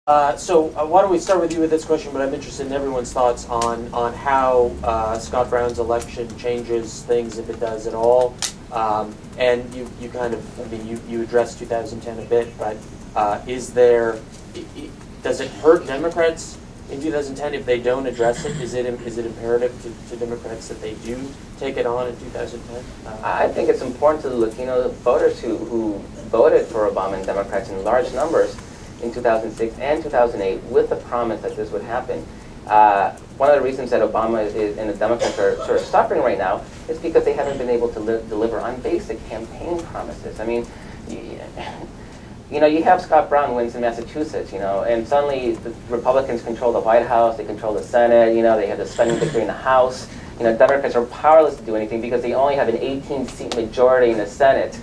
Why don't we start with you with this question, but I'm interested in everyone's thoughts on how Scott Brown's election changes things, if it does at all. And you kind of, I mean, you addressed 2010 a bit, but does it hurt Democrats in 2010 if they don't address it? Is it imperative to Democrats that they do take it on in 2010? I think it's important to the Latino voters who voted for Obama and Democrats in large numbers in 2006 and 2008 with the promise that this would happen. One of the reasons that Obama and the Democrats are sort of suffering right now is because they haven't been able to deliver on basic campaign promises. I mean, you have Scott Brown wins in Massachusetts, and suddenly the Republicans control the White House, they control the Senate, they have the stunning victory in the House. Democrats are powerless to do anything because they only have an 18-seat majority in the Senate.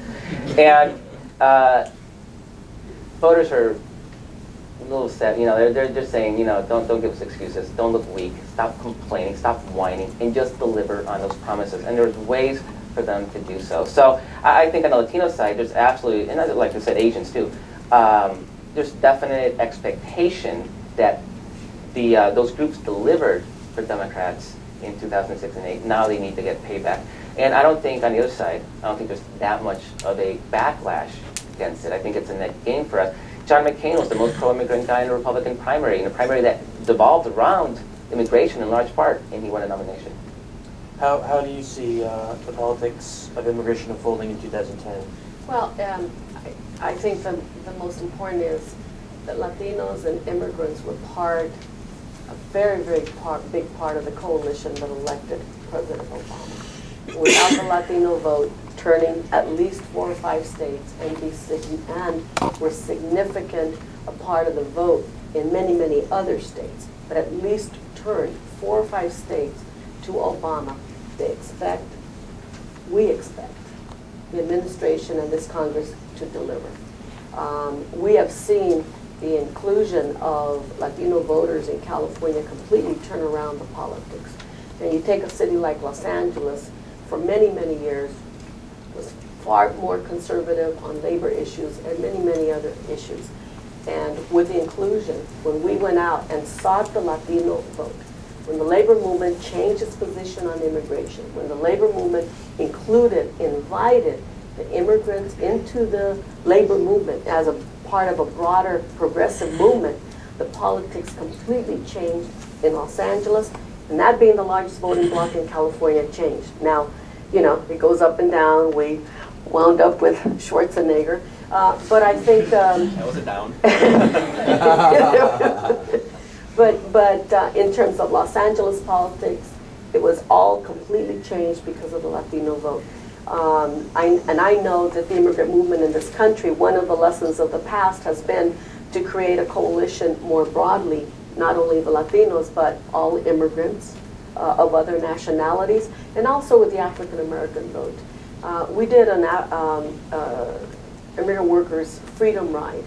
And voters are a little sad, they're just saying, don't give us excuses, don't look weak, stop complaining, stop whining, and just deliver on those promises. And there's ways for them to do so. So I think on the Latino side, there's absolutely, and like I said, Asians too, there's definite expectation that those groups delivered for Democrats in 2006 and 2008. Now they need to get payback. And I don't think on the other side, I don't think there's that much of a backlash against it. I think it's a net gain for us. John McCain was the most pro-immigrant guy in the Republican primary, in a primary that devolved around immigration in large part, and he won a nomination. How do you see the politics of immigration unfolding in 2010? Well, I think the most important is that Latinos and immigrants were a very, very big part of the coalition that elected President Obama. Without the Latino vote, turning at least 4 or 5 states and were significant a part of the vote in many, many other states, but at least turned 4 or 5 states to Obama. We expect the administration and this Congress to deliver. We have seen the inclusion of Latino voters in California completely turn around the politics. And you take a city like Los Angeles, for many, many years, was far more conservative on labor issues and many, many other issues. And with the inclusion, when we went out and sought the Latino vote, when the labor movement changed its position on immigration, when the labor movement invited the immigrants into the labor movement as a part of a broader progressive movement, the politics completely changed in Los Angeles, and that being the largest voting bloc in California changed. Now, it goes up and down. We wound up with Schwarzenegger, but I think that was a down. But in terms of Los Angeles politics, it was all completely changed because of the Latino vote. And I know that the immigrant movement in this country, one of the lessons of the past has been to create a coalition more broadly, not only the Latinos, but all immigrants of other nationalities, and also with the African American vote. We did an immigrant workers' freedom ride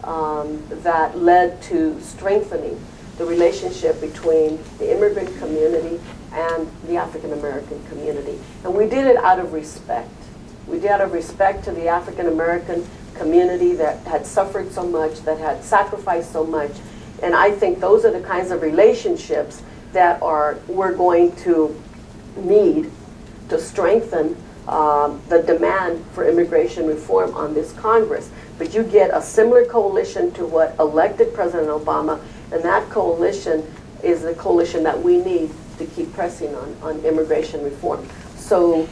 that led to strengthening the relationship between the immigrant community and the African American community. And we did it out of respect. We did it out of respect to the African American community that had suffered so much, that had sacrificed so much. And I think those are the kinds of relationships that we're going to need to strengthen the demand for immigration reform on this Congress. But you get a similar coalition to what elected President Obama, and that coalition is the coalition that we need to keep pressing on immigration reform. So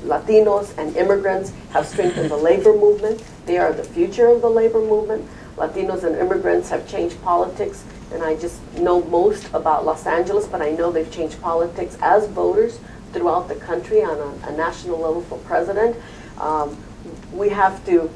Latinos and immigrants have strengthened the labor movement. They are the future of the labor movement. Latinos and immigrants have changed politics, and I just know most about Los Angeles, but I know they've changed politics as voters throughout the country on a national level for president. We have to,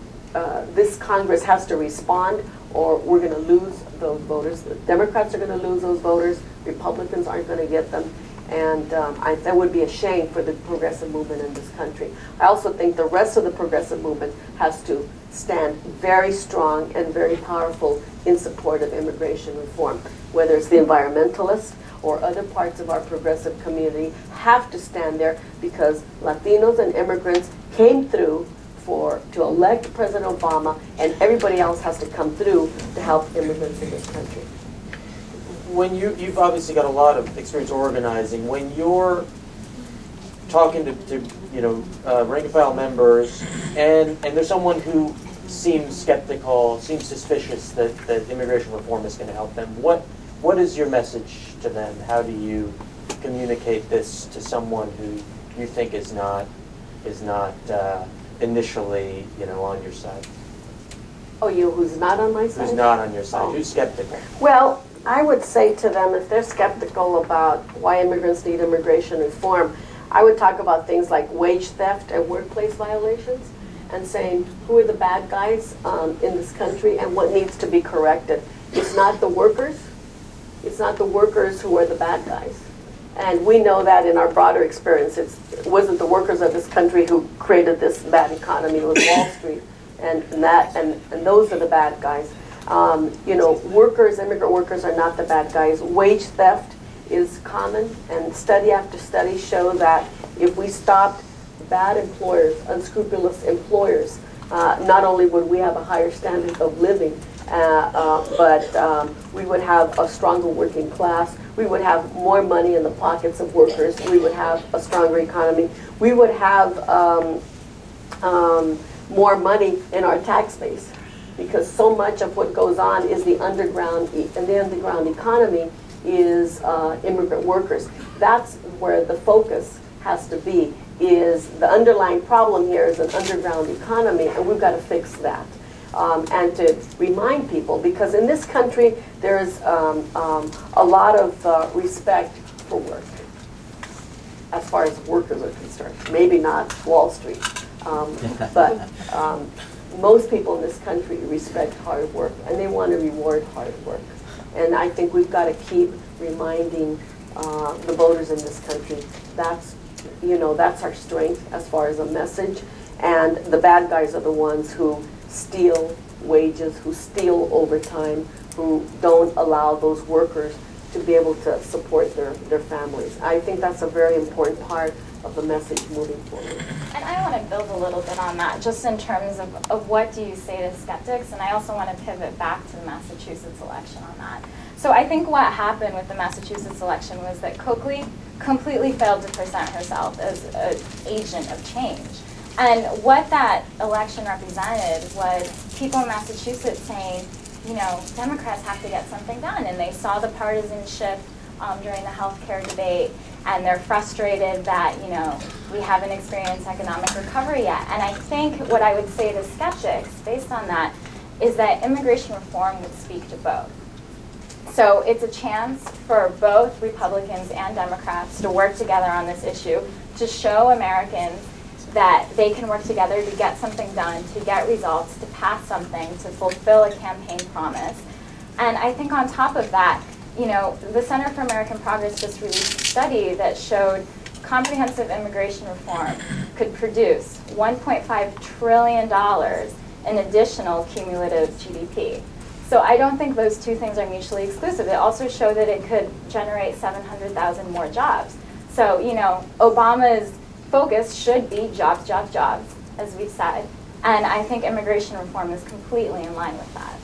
this Congress has to respond, or we're going to lose those voters. The Democrats are going to lose those voters. Republicans aren't going to get them. And that would be a shame for the progressive movement in this country. I also think the rest of the progressive movement has to stand very strong and very powerful in support of immigration reform. Whether it's the environmentalists or other parts of our progressive community have to stand there, because Latinos and immigrants came through to elect President Obama, and everybody else has to come through to help immigrants in this country. When you've obviously got a lot of experience organizing, when you're talking to rank and file members, and there's someone who seems skeptical, seems suspicious that immigration reform is going to help them, what is your message to them? How do you communicate this to someone who you think is not initially on your side? Oh, who's not on my side? Who's not on your side? Oh. Who's skeptical? Well, I would say to them, if they're skeptical about why immigrants need immigration reform, I would talk about things like wage theft and workplace violations, and saying who are the bad guys in this country and what needs to be corrected. It's not the workers. It's not the workers who are the bad guys. And we know that in our broader experience. It wasn't the workers of this country who created this bad economy. It was Wall Street. And those are the bad guys. Immigrant workers are not the bad guys. Wage theft is common, and study after study show that if we stopped bad employers, unscrupulous employers, not only would we have a higher standard of living, but we would have a stronger working class. We would have more money in the pockets of workers. We would have a stronger economy. We would have more money in our tax base, because so much of what goes on is the underground economy is immigrant workers. That's where the focus has to be. Is the underlying problem here is an underground economy, and we've got to fix that. And to remind people, because in this country there's a lot of respect for work, as far as workers are concerned. Maybe not Wall Street, but most people in this country respect hard work, and they want to reward hard work. And I think we've got to keep reminding the voters in this country that's our strength as far as a message. And the bad guys are the ones who steal wages, who steal overtime, who don't allow those workers to be able to support their families. I think that's a very important part of the message moving forward. And I want to build a little bit on that, just in terms of what do you say to skeptics, and I also want to pivot back to the Massachusetts election on that. So I think what happened with the Massachusetts election was that Coakley completely failed to present herself as an agent of change. And what that election represented was people in Massachusetts saying, Democrats have to get something done. And they saw the partisanship during the health care debate, and they're frustrated that, we haven't experienced economic recovery yet. And I think what I would say to skeptics, based on that, is that immigration reform would speak to both. So it's a chance for both Republicans and Democrats to work together on this issue, to show Americans that they can work together to get something done, to get results, to pass something, to fulfill a campaign promise. And I think on top of that, the Center for American Progress just released a study that showed comprehensive immigration reform could produce $1.5 trillion in additional cumulative GDP. So I don't think those two things are mutually exclusive. It also showed that it could generate 700,000 more jobs. So, Obama's focus should be jobs, jobs, jobs, as we've said. And I think immigration reform is completely in line with that.